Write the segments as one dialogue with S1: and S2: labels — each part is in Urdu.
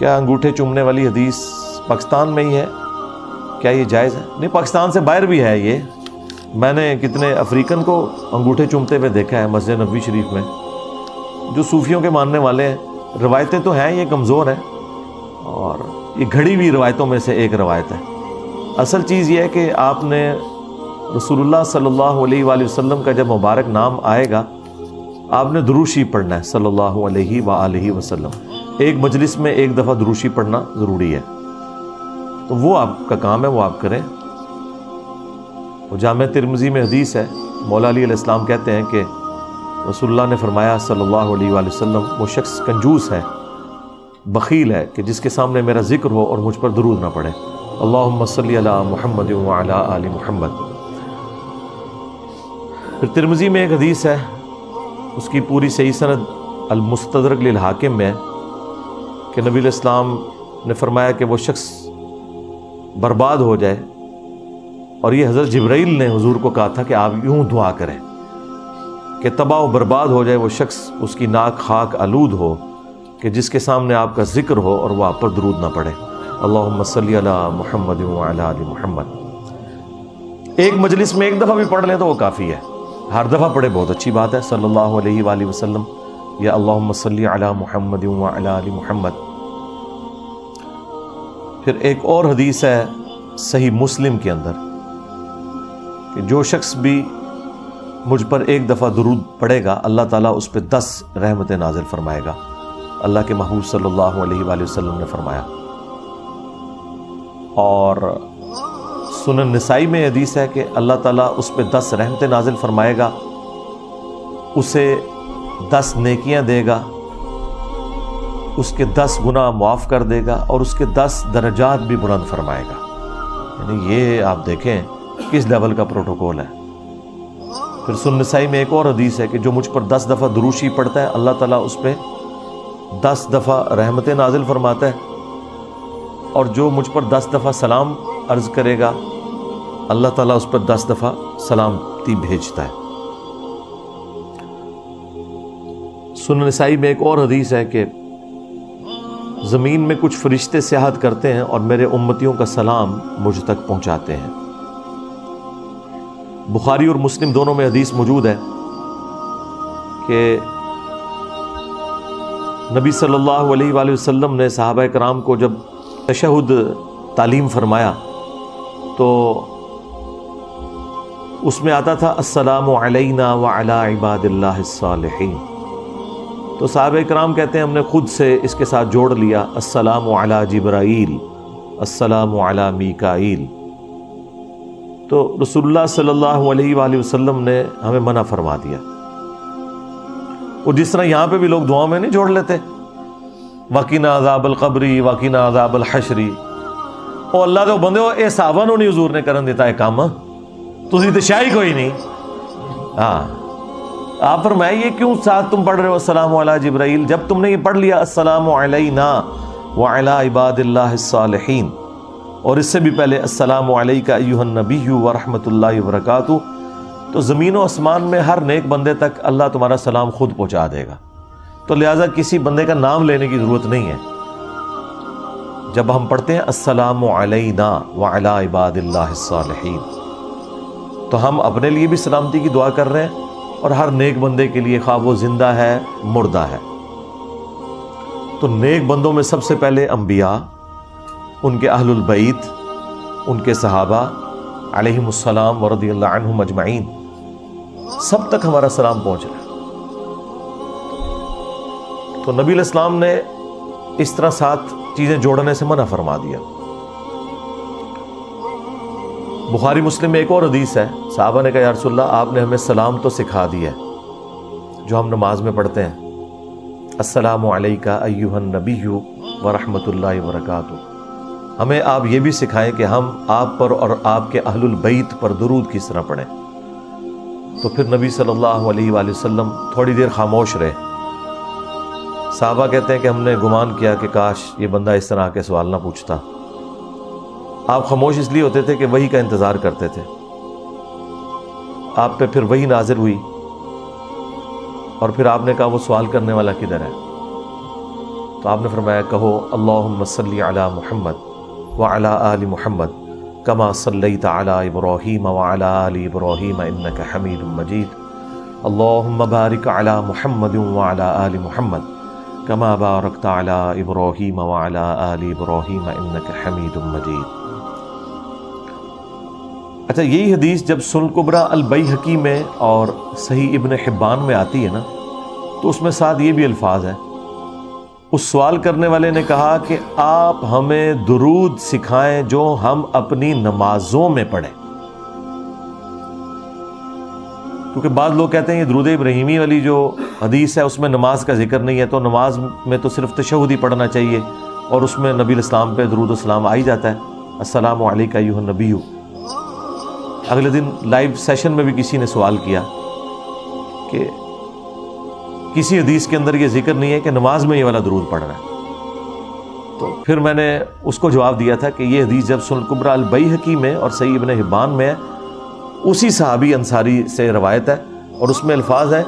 S1: کیا انگوٹھے چومنے والی حدیث پاکستان میں ہی ہے؟ کیا یہ جائز ہے؟ نہیں، پاکستان سے باہر بھی ہے یہ. میں نے کتنے افریقن کو انگوٹھے چومتے ہوئے دیکھا ہے مسجد نبوی شریف میں، جو صوفیوں کے ماننے والے ہیں. روایتیں تو ہیں، یہ کمزور ہیں اور یہ گھڑی ہوئی روایتوں میں سے ایک روایت ہے. اصل چیز یہ ہے کہ آپ نے رسول اللہ صلی اللہ علیہ وآلہ وسلم کا جب مبارک نام آئے گا آپ نے درود شریف پڑھنا ہے صلی اللہ علیہ وآلہ وسلم. ایک مجلس میں ایک دفعہ درود شریف پڑھنا ضروری ہے، تو وہ آپ کا کام ہے، وہ آپ کریں. وہ جامع ترمذی میں حدیث ہے، مولا علی علیہ السلام کہتے ہیں کہ رسول اللہ نے فرمایا صلی اللہ علیہ وآلہ وسلم، وہ شخص کنجوس ہے، بخیل ہے کہ جس کے سامنے میرا ذکر ہو اور مجھ پر درود نہ پڑھے. اللہم صلی علی محمد وعلی آل محمد. پھر ترمذی میں ایک حدیث ہے، اس کی پوری صحیح سند المستدرک للحاکم میں کہ نبی علیہ السلام نے فرمایا کہ وہ شخص برباد ہو جائے، اور یہ حضرت جبرائیل نے حضور کو کہا تھا کہ آپ یوں دعا کریں کہ تباہ و برباد ہو جائے وہ شخص، اس کی ناک خاک آلود ہو کہ جس کے سامنے آپ کا ذکر ہو اور وہ آپ پر درود نہ پڑے. اللہم صلی علی محمد وعلی آل محمد. ایک مجلس میں ایک دفعہ بھی پڑھ لیں تو وہ کافی ہے. ہر دفعہ پڑھے بہت اچھی بات ہے، صلی اللہ علیہ وآلہ وسلم یا اللہم صلی علی محمد وعلی آل محمد. پھر ایک اور حدیث ہے صحیح مسلم کے اندر کہ جو شخص بھی مجھ پر ایک دفعہ درود پڑھے گا اللہ تعالیٰ اس پہ 10 رحمتیں نازل فرمائے گا. اللہ کے محبوب صلی اللہ علیہ وآلہ وسلم نے فرمایا. اور سنن نسائی میں حدیث ہے کہ اللہ تعالیٰ اس پہ 10 رحمتیں نازل فرمائے گا، اسے 10 نیکیاں دے گا، اس کے 10 گناہ معاف کر دے گا اور اس کے 10 درجات بھی بلند فرمائے گا. یعنی یہ آپ دیکھیں کس لیول کا پروٹوکول ہے. پھر سنن نسائی میں ایک اور حدیث ہے کہ جو مجھ پر 10 دفعہ درود شریف پڑھتا ہے اللہ تعالیٰ اس پہ 10 دفعہ رحمتیں نازل فرماتا ہے، اور جو مجھ پر 10 دفعہ سلام عرض کرے گا اللہ تعالیٰ اس پر 10 دفعہ سلامتی بھیجتا ہے. سنن نسائی میں ایک اور حدیث ہے کہ زمین میں کچھ فرشتے سیاحت کرتے ہیں اور میرے امتیوں کا سلام مجھ تک پہنچاتے ہیں. بخاری اور مسلم دونوں میں حدیث موجود ہے کہ نبی صلی اللہ علیہ وآلہ وسلم نے صحابہ کرام کو جب تشہد تعلیم فرمایا تو اس میں آتا تھا السلام علینا وعلی عباد اللہ الصالحین. تو صحابہ کرام کہتے ہیں ہم نے خود سے اس کے ساتھ جوڑ لیا السلام علی جبرائیل، السلام علی میکائیل. تو رسول اللہ صلی اللہ علیہ وآلہ وسلم نے ہمیں منع فرما دیا. وہ جس طرح یہاں پہ بھی لوگ دعاؤں میں نہیں جوڑ لیتے وقنا عذاب القبری وقنا عذاب الحشری. او اللہ دے بندے اے صحابہ نو نہیں حضور نے کرن دیتا ہے کام، تسی تے شاہی کوئی نہیں. ہاں آپ فرمائے یہ کیوں ساتھ تم پڑھ رہے ہو السلام علی جبرائیل جب تم نے یہ پڑھ لیا السلام علینا وعلی عباد اللہ الصالحین، اور اس سے بھی پہلے السلام علیک ایھا النبی ورحمۃ اللہ وبرکاتہ، تو زمین و آسمان میں ہر نیک بندے تک اللہ تمہارا سلام خود پہنچا دے گا. تو لہٰذا کسی بندے کا نام لینے کی ضرورت نہیں ہے. جب ہم پڑھتے ہیں السلام علینا وعلی عباد اللہ الصالحین تو ہم اپنے لیے بھی سلامتی کی دعا کر رہے ہیں اور ہر نیک بندے کے لیے، خواہ وہ زندہ ہے مردہ ہے. تو نیک بندوں میں سب سے پہلے انبیاء، ان کے اہل البیت، ان کے صحابہ علیہم السلام ورضی اللہ عنہم اجمعین، سب تک ہمارا سلام پہنچ رہا ہے. تو نبی علیہ السلام نے اس طرح 7 چیزیں جوڑنے سے منع فرما دیا. بخاری مسلم میں ایک اور حدیث ہے، صحابہ نے کہا یا رسول اللہ آپ نے ہمیں سلام تو سکھا دیا ہے جو ہم نماز میں پڑھتے ہیں السلام علیک ایھا النبی ورحمۃ اللہ وبرکاتہ، ہمیں آپ یہ بھی سکھائیں کہ ہم آپ پر اور آپ کے اہل البیت پر درود کس طرح پڑھیں. تو پھر نبی صلی اللہ علیہ وآلہ وسلم تھوڑی دیر خاموش رہے. صحابہ کہتے ہیں کہ ہم نے گمان کیا کہ کاش یہ بندہ اس طرح کے سوال نہ پوچھتا. آپ خاموش اس لیے ہوتے تھے کہ وحی کا انتظار کرتے تھے. آپ پہ پھر وحی نازل ہوئی اور پھر آپ نے کہا وہ سوال کرنے والا کدھر ہے. تو آپ نے فرمایا کہو اللہم صلی علی محمد وعلی آل محمد کما صلیت علی ابراہیم وعلی آل ابراہیم انک حمید مجید اللہم بارک علی محمد وعلی آل محمد کما بارکت علی ابراہیم وعلی آل ابراہیم انک حمید مجید۔ اچھا، یہی حدیث جب سنن کبریٰ البیہقی میں اور صحیح ابن حبان میں آتی ہے نا، تو اس میں ساتھ یہ بھی الفاظ ہیں۔ اس سوال کرنے والے نے کہا کہ آپ ہمیں درود سکھائیں جو ہم اپنی نمازوں میں پڑھیں، کیونکہ بعض لوگ کہتے ہیں یہ درود ابراہیمی والی جو حدیث ہے اس میں نماز کا ذکر نہیں ہے، تو نماز میں تو صرف تشہد ہی پڑھنا چاہیے، اور اس میں نبی الاسلام پہ درود و سلام آ ہی جاتا ہے، السلام علیکہ ایھا النبی۔ اگلے دن لائیو سیشن میں بھی کسی نے سوال کیا کہ کسی حدیث کے اندر یہ ذکر نہیں ہے کہ نماز میں یہ والا درود پڑھنا ہے، تو پھر میں نے اس کو جواب دیا تھا کہ یہ حدیث جب سنن کبریٰ البیہقی میں اور صحیح ابن حبان میں ہے، اسی صحابی انصاری سے روایت ہے، اور اس میں الفاظ ہیں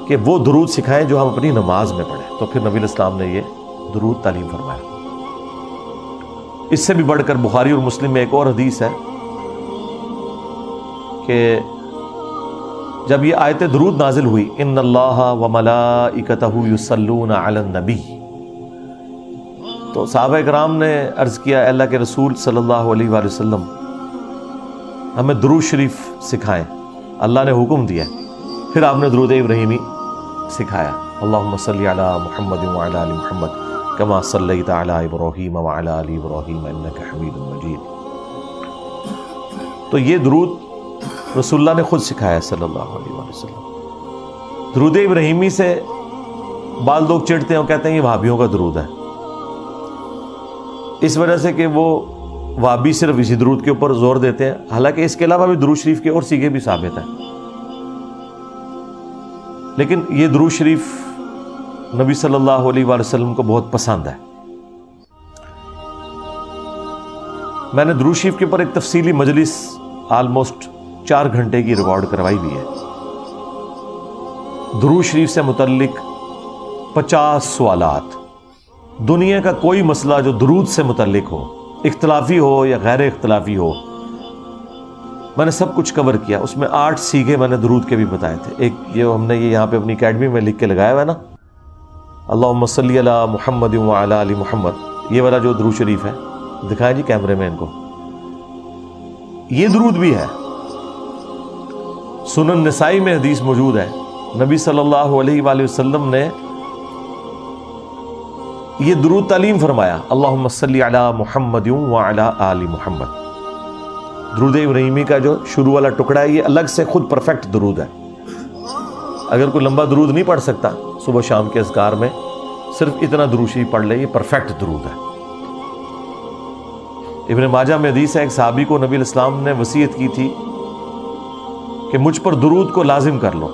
S1: کہ وہ درود سکھائیں جو ہم اپنی نماز میں پڑھیں، تو پھر نبی الاسلام نے یہ درود تعلیم فرمایا۔ اس سے بھی بڑھ کر بخاری اور مسلم میں ایک اور حدیث ہے کہ جب یہ آیت درود نازل ہوئی، ان اللہ وملائکتہ یصلون علی النبی، تو صحابہ کرام نے عرض کیا اے اللہ کے رسول صلی اللہ علیہ وآلہ وسلم ہمیں درود شریف سکھائیں، اللہ نے حکم دیا۔ پھر آپ نے درود ابراہیمی سکھایا، اللہم صلی علی محمد وعلی آل محمد کما صلیت علی ابراہیم وعلی آل ابراہیم انک حمید مجید۔ تو یہ درود رسول اللہ نے خود سکھایا صلی اللہ علیہ وآلہ وسلم۔ درود ابراہیمی سے بعض لوگ چڑھتے ہیں اور کہتے ہیں یہ وہابیوں کا درود ہے، اس وجہ سے کہ وہ وہابی صرف اسی درود کے اوپر زور دیتے ہیں، حالانکہ اس کے علاوہ بھی درود شریف کے اور سیغے بھی ثابت ہیں، لیکن یہ درود شریف نبی صلی اللہ علیہ وآلہ وسلم کو بہت پسند ہے۔ میں نے درود شریف کے اوپر ایک تفصیلی مجلس آلموسٹ 4 گھنٹے کی ریکارڈ کروائی ہوئی ہے۔ درود شریف سے متعلق 50 سوالات، دنیا کا کوئی مسئلہ جو درود سے متعلق ہو، اختلافی ہو یا غیر اختلافی ہو، میں نے سب کچھ کور کیا۔ اس میں 8 سیغے میں نے درود کے بھی بتائے تھے۔ ایک یہ ہم نے یہ یہاں پہ اپنی اکیڈمی میں لکھ کے لگایا ہوا ہے نا، اللہم صلی علی محمد وعلی آل محمد، یہ والا جو درود شریف ہے، دکھائیں جی کیمرے میں ان کو۔ یہ درود بھی ہے، سنن نسائی میں حدیث موجود ہے، نبی صلی اللہ علیہ وآلہ وسلم نے یہ درود تعلیم فرمایا، اللہم صلی علی محمد وعلی آل محمد۔ درود ابراہیمی کا جو شروع والا ٹکڑا ہے یہ الگ سے خود پرفیکٹ درود ہے، اگر کوئی لمبا درود نہیں پڑھ سکتا صبح شام کے اذکار میں، صرف اتنا درود شریف پڑھ لے، یہ پرفیکٹ درود ہے۔ ابن ماجہ میں حدیث ہے، ایک صحابی کو نبی الاسلام نے وصیت کی تھی کہ مجھ پر درود کو لازم کر لو،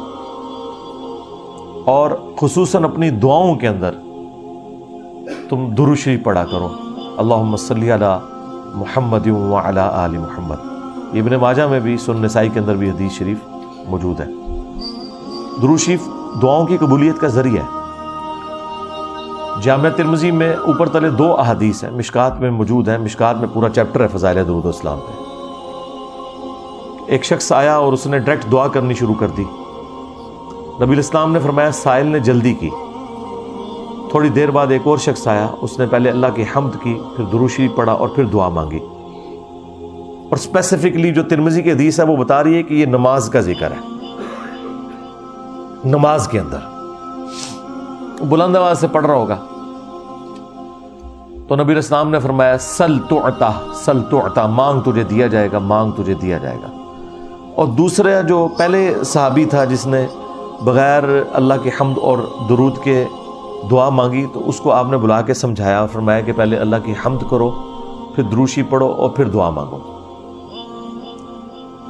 S1: اور خصوصاً اپنی دعاؤں کے اندر تم درود شریف پڑھا کرو، اللہم صلی علی محمد وعلی آل محمد۔ ابن ماجہ میں بھی، سنن نسائی کے اندر بھی حدیث شریف موجود ہے۔ درود شریف دعاؤں کی قبولیت کا ذریعہ ہے۔ جامعہ ترمذی میں اوپر تلے 2 احادیث ہیں، مشکات میں موجود ہیں، مشکات میں پورا چیپٹر ہے فضائل درود و اسلام پہ۔ ایک شخص آیا اور اس نے ڈائریکٹ دعا کرنی شروع کر دی، نبی الاسلام نے فرمایا سائل نے جلدی کی۔ تھوڑی دیر بعد ایک اور شخص آیا، اس نے پہلے اللہ کی حمد کی، پھر درود شریف پڑھا اور پھر دعا مانگی۔ اور اسپیسیفکلی جو ترمذی کی حدیث ہے وہ بتا رہی ہے کہ یہ نماز کا ذکر ہے، نماز کے اندر بلند آواز سے پڑھ رہا ہوگا۔ تو نبی الاسلام نے فرمایا سل تعطا، سل تعطا، مانگ تجھے دیا جائے گا، مانگ تجھے دیا جائے گا۔ اور دوسرا جو پہلے صحابی تھا جس نے بغیر اللہ کی حمد اور درود کے دعا مانگی، تو اس کو آپ نے بلا کے سمجھایا اور فرمایا کہ پہلے اللہ کی حمد کرو، پھر درود شریف پڑھو اور پھر دعا مانگو۔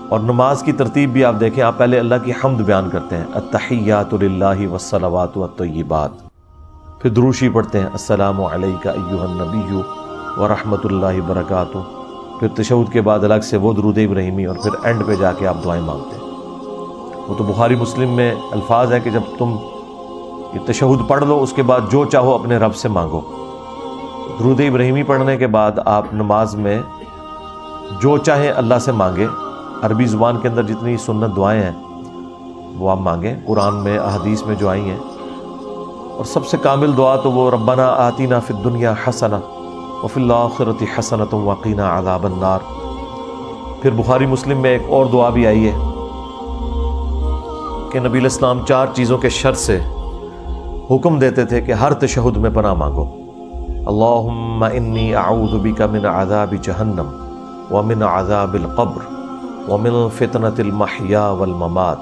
S1: اور نماز کی ترتیب بھی آپ دیکھیں، آپ پہلے اللہ کی حمد بیان کرتے ہیں، التحیات للہ والصلوات والطیبات، پھر درود شریف پڑھتے ہیں، السلام علیک ایھا النبی ورحمۃ اللہ وبرکاتہ، پھر تشہد کے بعد الگ سے وہ درود ابراہیمی، اور پھر اینڈ پہ جا کے آپ دعائیں مانگتے ہیں۔ وہ تو بخاری مسلم میں الفاظ ہے کہ جب تم یہ تشہد پڑھ لو، اس کے بعد جو چاہو اپنے رب سے مانگو۔ درود ابراہیمی پڑھنے کے بعد آپ نماز میں جو چاہیں اللہ سے مانگیں۔ عربی زبان کے اندر جتنی سنت دعائیں ہیں وہ آپ مانگیں، قرآن میں احادیث میں جو آئی ہیں، اور سب سے کامل دعا تو وہ ربنا آتینا فی الدنیا حسنہ وفی الآخرۃ حسنۃ وقینا عذاب النار۔ پھر بخاری مسلم میں ایک اور دعا بھی آئی ہے کہ نبی علیہ السلام 4 چیزوں کے شر سے حکم دیتے تھے کہ ہر تشہد میں پناہ مانگو۔ اللہم انی اعوذ بک من عذاب جہنم ومن عذاب القبر ومن فتنة المحیا والممات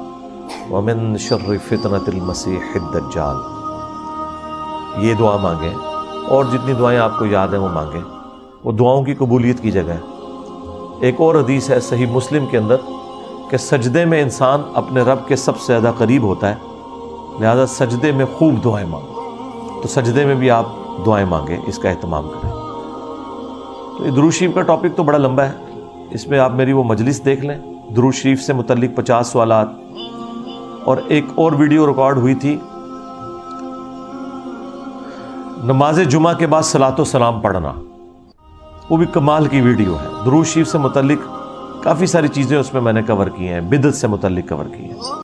S1: ومن شر فتنة المسیح الدجال۔ یہ دعا مانگیں، اور جتنی دعائیں آپ کو یاد ہیں وہ مانگیں، وہ دعاؤں کی قبولیت کی جگہ ہے۔ ایک اور حدیث ہے صحیح مسلم کے اندر کہ سجدے میں انسان اپنے رب کے سب سے زیادہ قریب ہوتا ہے، لہذا سجدے میں خوب دعائیں مانگو۔ تو سجدے میں بھی آپ دعائیں مانگیں، اس کا اہتمام کریں۔ تو یہ درود شریف کا ٹاپک تو بڑا لمبا ہے، اس میں آپ میری وہ مجلس دیکھ لیں، درود شریف سے متعلق 50 سوالات، اور ایک اور ویڈیو ریکارڈ ہوئی تھی نماز جمعہ کے بعد صلاۃ و سلام پڑھنا، وہ بھی کمال کی ویڈیو ہے۔ درود شریف سے متعلق کافی ساری چیزیں اس میں نے کور کی ہیں، بدعت سے متعلق کور کی ہیں۔